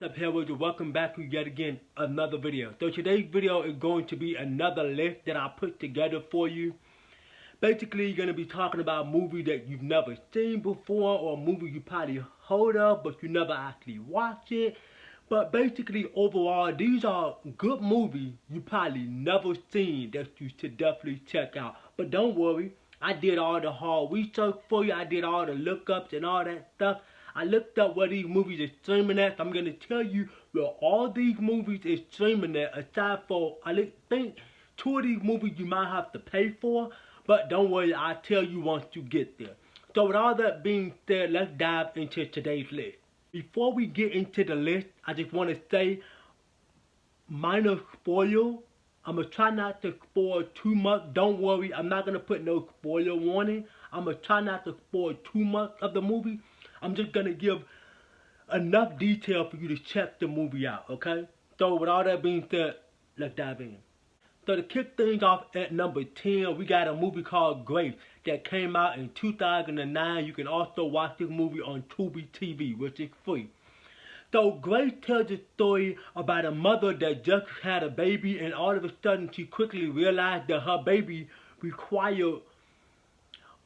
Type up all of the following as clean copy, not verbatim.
What's up, Hellraisers? Welcome back to yet again another video. So today's video is going to be another list that I put together for you. Basically, you're going to be talking about movies that you've never seen before, or movies you probably heard of but you never actually watched it. But basically, overall, these are good movies you probably never seen that you should definitely check out. But don't worry, I did all the hard research for you. I did all the lookups and all that stuff. I looked up where these movies are streaming at. So I'm going to tell you where all these movies is streaming at, aside for, I think, 2 of these movies you might have to pay for. But don't worry, I'll tell you once you get there. So with all that being said, let's dive into today's list. Before we get into the list, I just want to say, minor spoiler. I'm going to try not to spoil too much. Don't worry, I'm not going to put no spoiler warning. I'm going to try not to spoil too much of the movie. I'm just going to give enough detail for you to check the movie out, okay? So with all that being said, let's dive in. So to kick things off at number 10, we got a movie called Grace that came out in 2009. You can also watch this movie on Tubi TV, which is free. So Grace tells a story about a mother that just had a baby, and all of a sudden she quickly realized that her baby required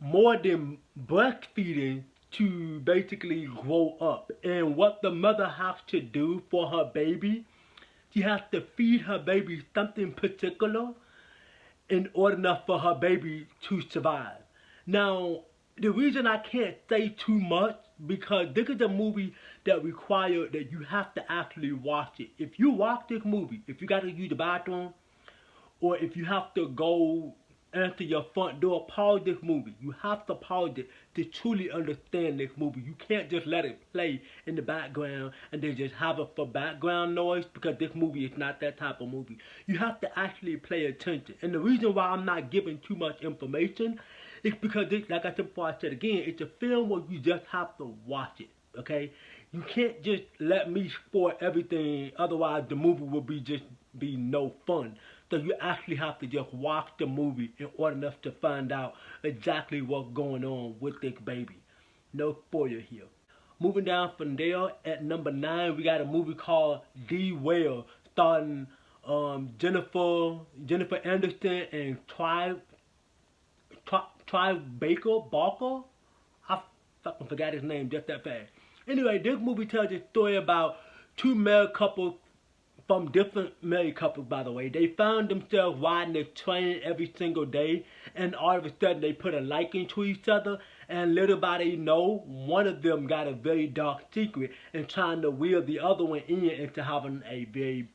more than breastfeeding to basically grow up. And what the mother has to do for her baby, she has to feed her baby something particular in order for her baby to survive. Now, the reason I can't say too much, because this is a movie that requires that you have to actually watch it. If you watch this movie, if you got to use the bathroom, or if you have to go answer your front door, pause this movie. You have to pause it to truly understand this movie. You can't just let it play in the background and then just have it for background noise, because this movie is not that type of movie. You have to actually pay attention. And the reason why I'm not giving too much information is because, like I said before, I said again, it's a film where you just have to watch it, okay? You can't just let me spoil everything, otherwise the movie will be no fun. So you actually have to just watch the movie in order to find out exactly what's going on with this baby. No spoiler here. Moving down from there, at number 9, we got a movie called D. Whale, starring Jennifer Anderson and Troy Barker. I fucking forgot his name just that fast. Anyway, this movie tells a story about 2 married couples, from different married couples, by the way. They found themselves riding a train every single day, and all of a sudden they put a liking to each other, and little by they know, one of them got a very dark secret and trying to wheel the other one in into having a very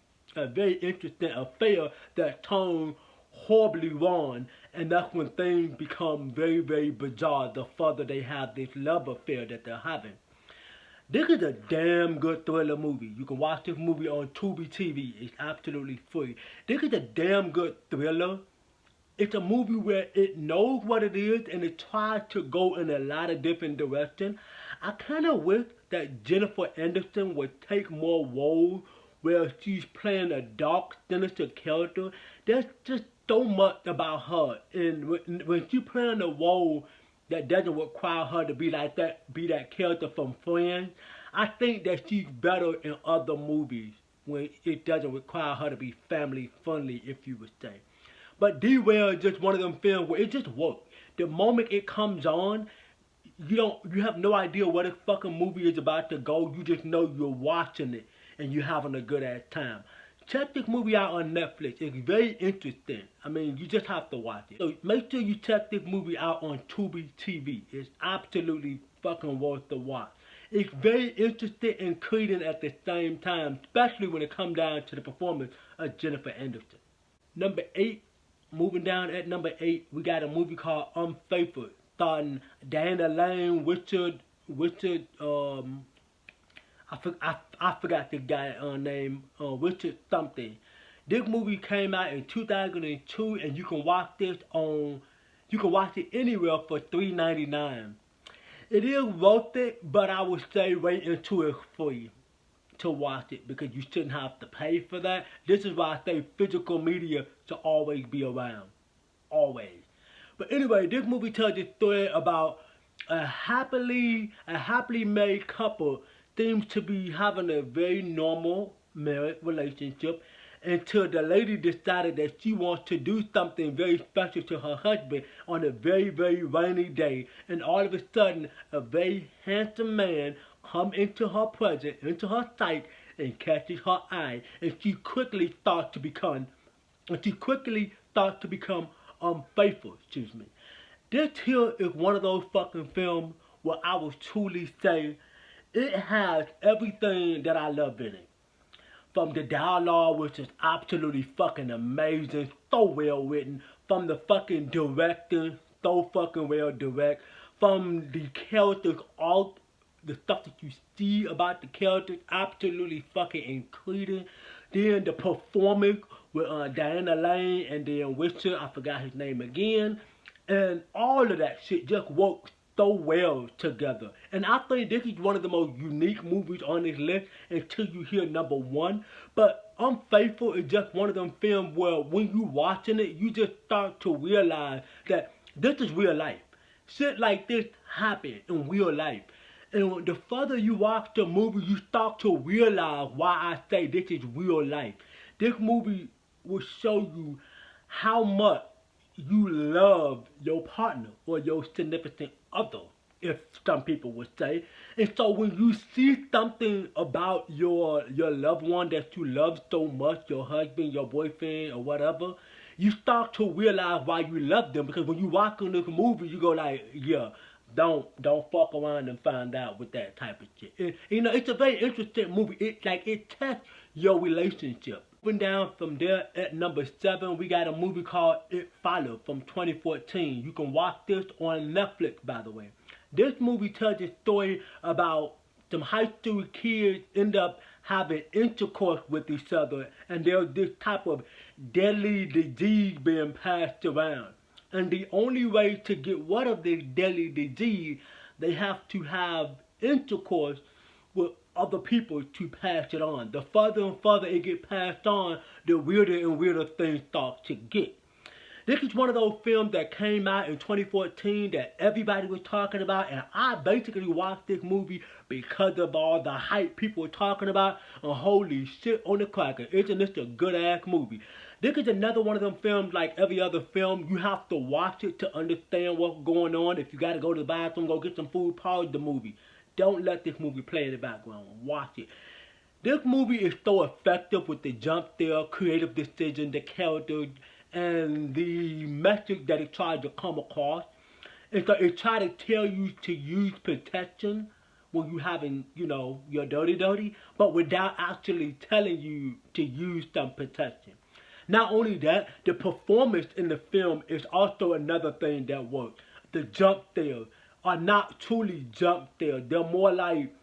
interesting affair that turned horribly wrong. And that's when things become very, very bizarre the further they have this love affair that they're having. This is a damn good thriller movie. You can watch this movie on Tubi TV. It's absolutely free. This is a damn good thriller. It's a movie where it knows what it is and it tries to go in a lot of different directions. I kind of wish that Jennifer Anderson would take more roles where she's playing a dark, sinister character. There's just so much about her. And when she's playing a role that doesn't require her to be like that, be that character from Friends, I think that she's better in other movies when it doesn't require her to be family friendly, if you would say. But D-Whale is just one of them films where it just works. The moment it comes on, you have no idea what this fucking movie is about to go. You just know you're watching it and you're having a good ass time. Check this movie out on Netflix. It's very interesting. I mean, you just have to watch it. So make sure you check this movie out on Tubi TV. It's absolutely fucking worth the watch. It's very interesting and intriguing at the same time, especially when it comes down to the performance of Jennifer Anderson. Number 8, moving down at number 8, we got a movie called Unfaithful, starring Diana Lane, Richard, I forgot the guy's name, Richard something. This movie came out in 2002, and you can watch it anywhere for $3.99. It is worth it, but I would say wait until it's free to watch it, because you shouldn't have to pay for that. This is why I say physical media should always be around. Always. But anyway, this movie tells a story about a happily married couple seems to be having a very normal married relationship until the lady decided that she wants to do something very special to her husband on a very, very rainy day. And all of a sudden, a very handsome man come into her presence, into her sight, and catches her eye. And she quickly starts to become unfaithful, excuse me. This here is one of those fucking films where I will truly say it has everything that I love in it. From the dialogue, which is absolutely fucking amazing, so well written. From the fucking directing, so fucking well direct. From the characters, all the stuff that you see about the characters, absolutely fucking including. Then the performance with Diana Lane and then Richard, I forgot his name again. And all of that shit just works so well together. And I think this is one of the most unique movies on this list until you hear number one. But Unfaithful is just one of them films where when you watching it, you just start to realize that this is real life. Shit like this happen in real life. And the further you watch the movie, you start to realize why I say this is real life. This movie will show you how much you love your partner or your significant other, if some people would say. And so when you see something about your loved one that you love so much, your husband, your boyfriend, or whatever, you start to realize why you love them. Because when you watch this movie, you go like, yeah, don't fuck around and find out with that type of shit. And, you know, it's a very interesting movie. It tests your relationship. Moving down from there at number 7, we got a movie called It Follows from 2014. You can watch this on Netflix, by the way. This movie tells a story about some high school kids end up having intercourse with each other, and there's this type of deadly disease being passed around. And the only way to get rid of this deadly disease, they have to have intercourse with other people to pass it on. The further and further it gets passed on, the weirder and weirder things start to get. This is one of those films that came out in 2014 that everybody was talking about, and I basically watched this movie because of all the hype people were talking about, and holy shit on the cracker, isn't this a good ass movie? This is another one of them films like every other film. You have to watch it to understand what's going on. If you gotta go to the bathroom, go get some food, pause the movie. Don't let this movie play in the background. Watch it. This movie is so effective with the jump scare, creative decision, the characters, and the message that it tries to come across. And so it tries to tell you to use protection when you having, you know, your dirty, but without actually telling you to use some protection. Not only that, the performance in the film is also another thing that works. The jump scares are not truly jump scares. They're more like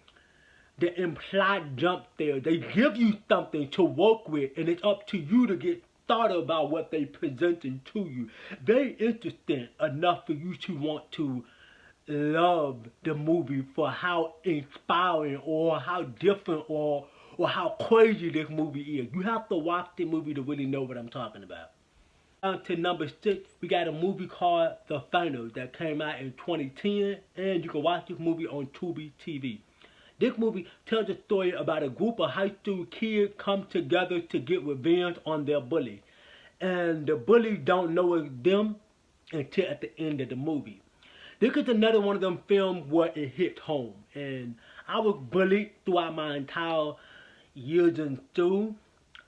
the implied jump scares. They give you something to work with, and it's up to you to get started about what they presenting to you. Very interesting enough for you to want to love the movie for how inspiring or how different or how crazy this movie is. You have to watch the movie to really know what I'm talking about. Down to number 6, we got a movie called The Final that came out in 2010, and you can watch this movie on Tubi TV. This movie tells a story about a group of high school kids come together to get revenge on their bully. And the bullies don't know it's them until at the end of the movie. This is another one of them films where it hits home. And I was bullied throughout my entire years in school.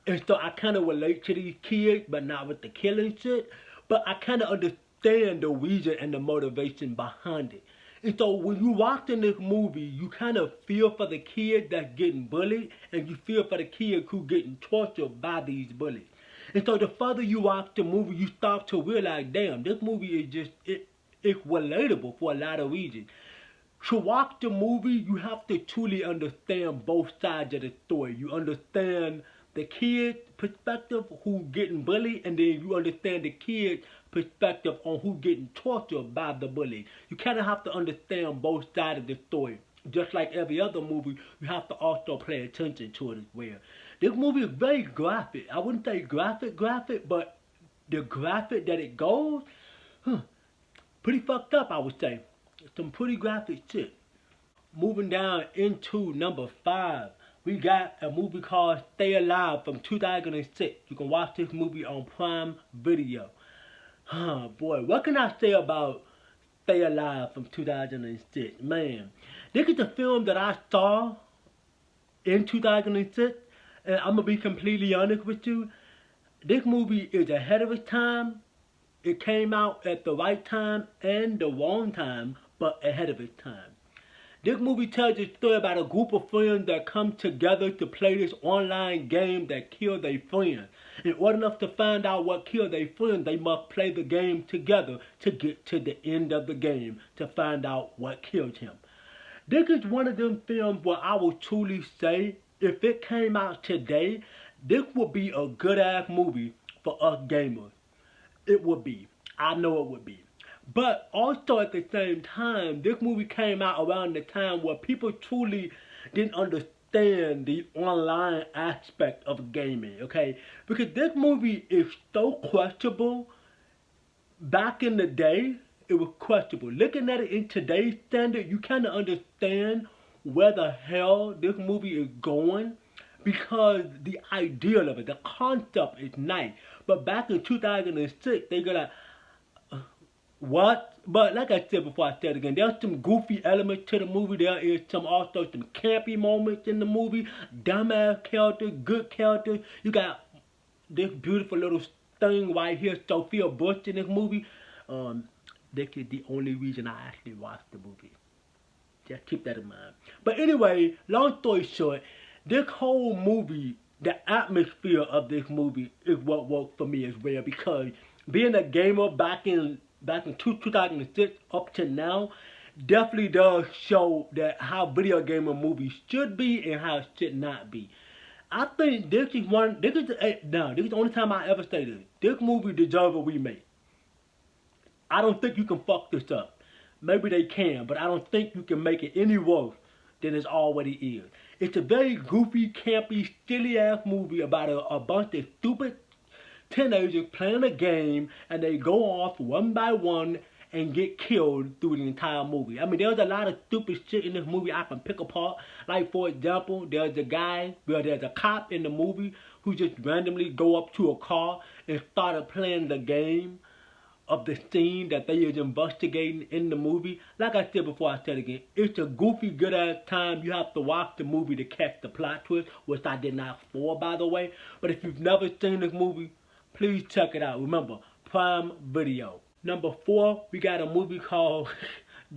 And so I kind of relate to these kids, but not with the killing shit. But I kind of understand the reason and the motivation behind it. And so when you watching this movie, you kind of feel for the kid that's getting bullied, and you feel for the kid who's getting tortured by these bullies. And so the further you watch the movie, you start to realize, damn, this movie is just, it's relatable for a lot of reasons. To watch the movie, you have to truly understand both sides of the story. You understand the kid's perspective who getting bullied, and then you understand the kid's perspective on who getting tortured by the bully. You kind of have to understand both sides of the story. Just like every other movie, you have to also pay attention to it as well. This movie is very graphic. I wouldn't say graphic, but the graphic that it goes, pretty fucked up, I would say. Some pretty graphic shit. moving down into number 5, we got a movie called Stay Alive from 2006. You can watch this movie on Prime Video. Boy, what can I say about Stay Alive from 2006? Man, this is the film that I saw in 2006, and I'm gonna be completely honest with you. This movie is ahead of its time. It came out at the right time and the wrong time, but ahead of its time. This movie tells a story about a group of friends that come together to play this online game that kills their friends. In order to find out what killed their friends, they must play the game together to get to the end of the game to find out what killed him. This is one of them films where I will truly say, if it came out today, this would be a good ass movie for us gamers. It would be. I know it would be. But also at the same time, this movie came out around the time where people truly didn't understand the online aspect of gaming, okay? Because this movie is so questionable. Back in the day, it was questionable. Looking at it in today's standard, you kind of understand where the hell this movie is going. Because the idea of it, the concept is nice. But back in 2006, they got like, what? But like I said before, I said again, there's some goofy elements to the movie. There is also some campy moments in the movie. Dumbass characters, good characters. You got this beautiful little thing right here, Sophia Bush in this movie. This is the only reason I actually watched the movie. Just keep that in mind. But anyway, long story short, this whole movie, the atmosphere of this movie is what worked for me as well. Because being a gamer back in 2006 up to now definitely does show that how video gamer movies should be and how it should not be. I think this is the only time I ever say this. This movie deserves a remake. I don't think you can fuck this up. Maybe they can, but I don't think you can make it any worse than it already is. It's a very goofy, campy, silly ass movie about a bunch of stupid teenagers playing a game, and they go off one by one and get killed through the entire movie. I mean, there's a lot of stupid shit in this movie I can pick apart. Like, for example, there's a cop in the movie who just randomly go up to a car and started playing the game of the scene that they is investigating in the movie. Like I said before, I said again, it's a goofy, good ass time. You have to watch the movie to catch the plot twist, which I did not for, by the way. But if you've never seen this movie, please check it out. Remember, Prime Video. Number 4, we got a movie called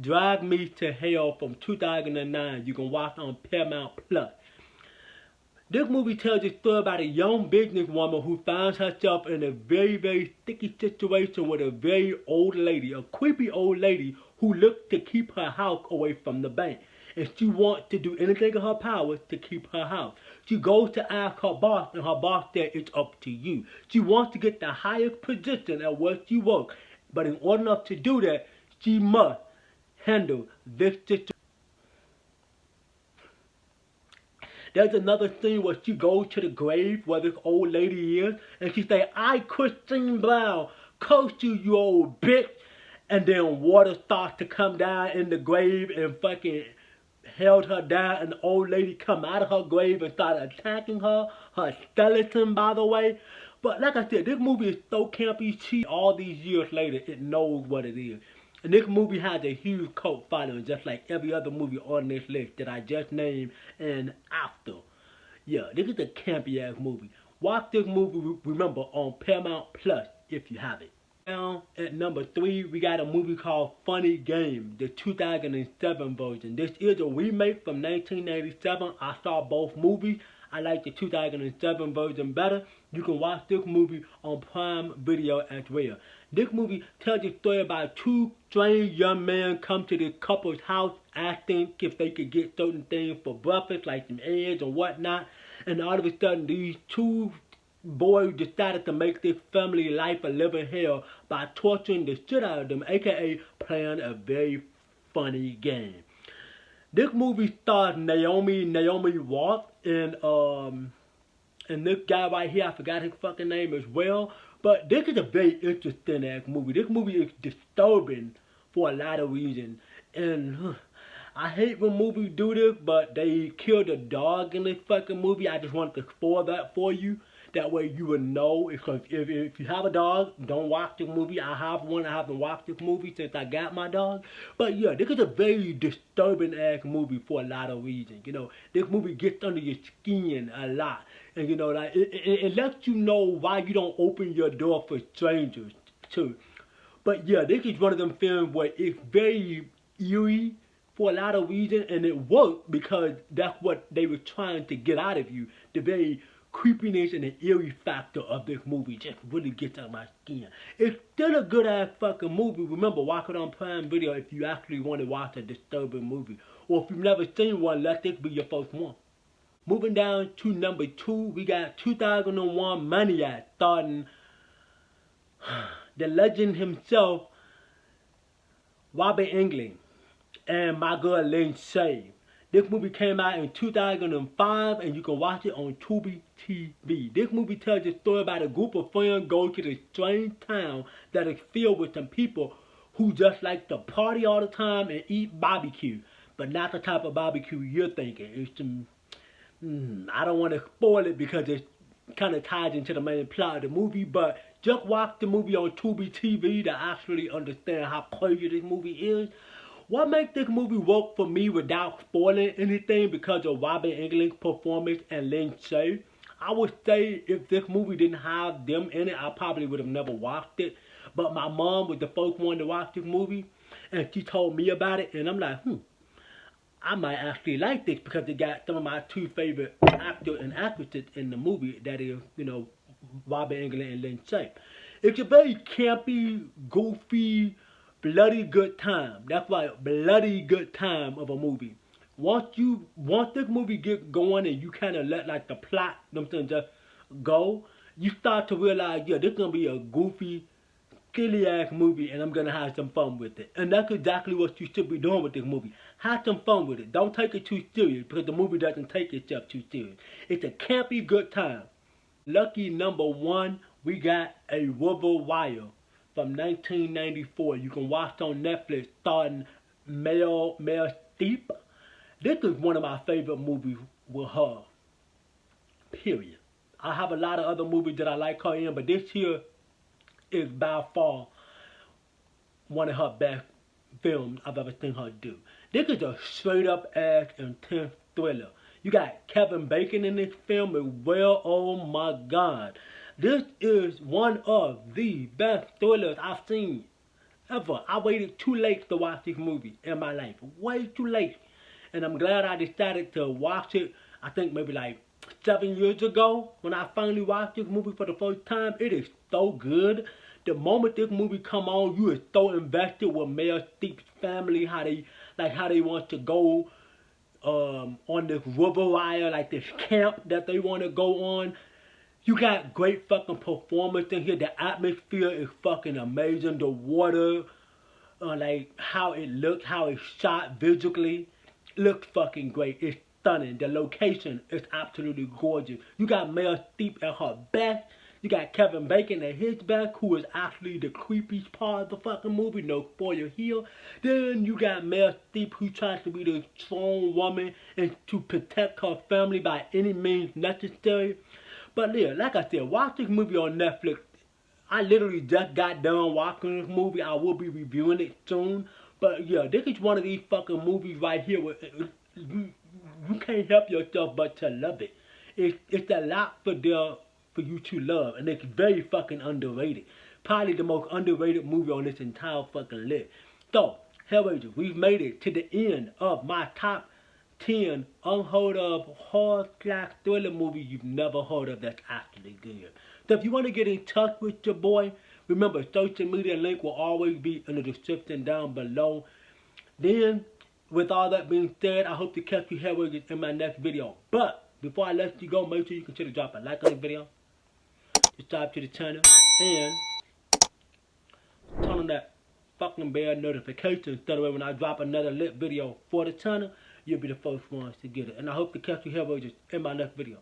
Drive Me to Hell from 2009. You can watch on Paramount Plus. This movie tells a story about a young businesswoman who finds herself in a very, very sticky situation with a very old lady, a creepy old lady who looks to keep her house away from the bank. And she wants to do anything in her power to keep her house. She goes to ask her boss, and her boss says it's up to you. She wants to get the highest position at where she works. But in order to do that, she must handle this situation. There's another scene where she goes to the grave where this old lady is, and she say, "I, Christine Brown, curse you, you old bitch." And then water starts to come down in the grave and fucking held her down, and the old lady come out of her grave and started attacking her skeleton, by the way. But like I said, this movie is so campy. All these years later, it knows what it is. And this movie has a huge cult following, just like every other movie on this list that I just named and after. Yeah, this is a campy ass movie. Watch this movie, remember, on Paramount Plus if you have it. Now, at number 3, we got a movie called Funny Game, the 2007 version. This is a remake from 1987. I saw both movies. I like the 2007 version better. You can watch this movie on Prime Video as well. This movie tells a story about 2 strange young men come to this couple's house asking if they could get certain things for breakfast, like some eggs or whatnot. And all of a sudden, these 2 boys decided to make this family life a living hell by torturing the shit out of them, aka playing a very funny game. This movie stars Naomi Watts and this guy right here, I forgot his fucking name as well. But this is a very interesting ass movie. This movie is disturbing for a lot of reasons. And I hate when movies do this, but they killed a dog in this fucking movie. I just wanted to spoil that for you. That way you would know. If you have a dog, don't watch this movie. I have one. I haven't watched this movie since I got my dog. But yeah, this is a very disturbing ass movie for a lot of reasons. You know, this movie gets under your skin a lot. And you know, like it lets you know why you don't open your door for strangers too. But yeah, this is one of them films where it's very eerie for a lot of reasons, and it worked because that's what they were trying to get out of you. The very creepiness and the eerie factor of this movie just really gets on my skin. It's still a good ass fucking movie. Remember, watch it on Prime Video if you actually want to watch a disturbing movie. Or if you've never seen one, let this be your first one. Moving down to number 2, we got 2001 Maniac, starring the legend himself, Robert Englund, and my girl Lindsay. This movie came out in 2005, and you can watch it on Tubi TV. This movie tells the story about a group of friends go to this strange town that is filled with some people who just like to party all the time and eat barbecue. But not the type of barbecue you're thinking. It's some, I don't want to spoil it because it kind of ties into the main plot of the movie, but just watch the movie on Tubi TV to actually understand how crazy this movie is. What makes this movie work for me without spoiling anything because of Robert Englund's performance and Lindsay? I would say if this movie didn't have them in it, I probably would have never watched it. But my mom was the first one to watch this movie, and she told me about it, and I'm like, I might actually like this because it got some of my 2 favorite actors and actresses in the movie. That is, you know, Robert Englund and Lindsay. It's a very campy, goofy, bloody good time. That's right, bloody good time of a movie. Once this movie get going and you kind of let like the plot, just go, you start to realize, yeah, this is gonna be a goofy, silly ass movie, and I'm gonna have some fun with it. And that's exactly what you should be doing with this movie. Have some fun with it. Don't take it too serious because the movie doesn't take itself too serious. It's a campy good time. Lucky number 1, we got A River Wire from 1994. You can watch on Netflix, starring Meryl Streep. This is one of my favorite movies with her. Period. I have a lot of other movies that I like her in, but this here is by far one of her best films I've ever seen her do. This is a straight up ass intense thriller. You got Kevin Bacon in this film as well. Oh my God. This is one of the best thrillers I've seen ever. I waited too late to watch this movie in my life. Way too late. And I'm glad I decided to watch it, I think maybe like 7 years ago when I finally watched this movie for the first time. It is so good. The moment this movie come on, you are so invested with Meryl Streep's family, how they want to go on this river wire, like this camp that they want to go on. You got great fucking performance in here. The atmosphere is fucking amazing. The water, like how it looks, how it's shot visually, looks fucking great. It's stunning. The location is absolutely gorgeous. You got Meryl Streep at her best. You got Kevin Bacon at his best, who is actually the creepiest part of the fucking movie. No spoiler here. Then you got Meryl Streep, who tries to be the strong woman and to protect her family by any means necessary. But yeah, like I said, watch this movie on Netflix. I literally just got done watching this movie. I will be reviewing it soon. But yeah, this is one of these fucking movies right here where you can't help yourself but to love it. It's a lot for you to love, and it's very fucking underrated. Probably the most underrated movie on this entire fucking list. So, Hellraisers, we've made it to the end of my top 10 unheard of horror/thriller movies you've never heard of that's actually good. So if you want to get in touch with your boy, remember, social media link will always be in the description down below. Then, with all that being said, I hope to catch you Hellraisers in my next video. But before I let you go, make sure you consider dropping a like on the video, subscribe to the channel, and turn on that fucking bell notification so that way when I drop another lit video for the channel, you'll be the first ones to get it. And I hope to catch you Hellraisers in my next video.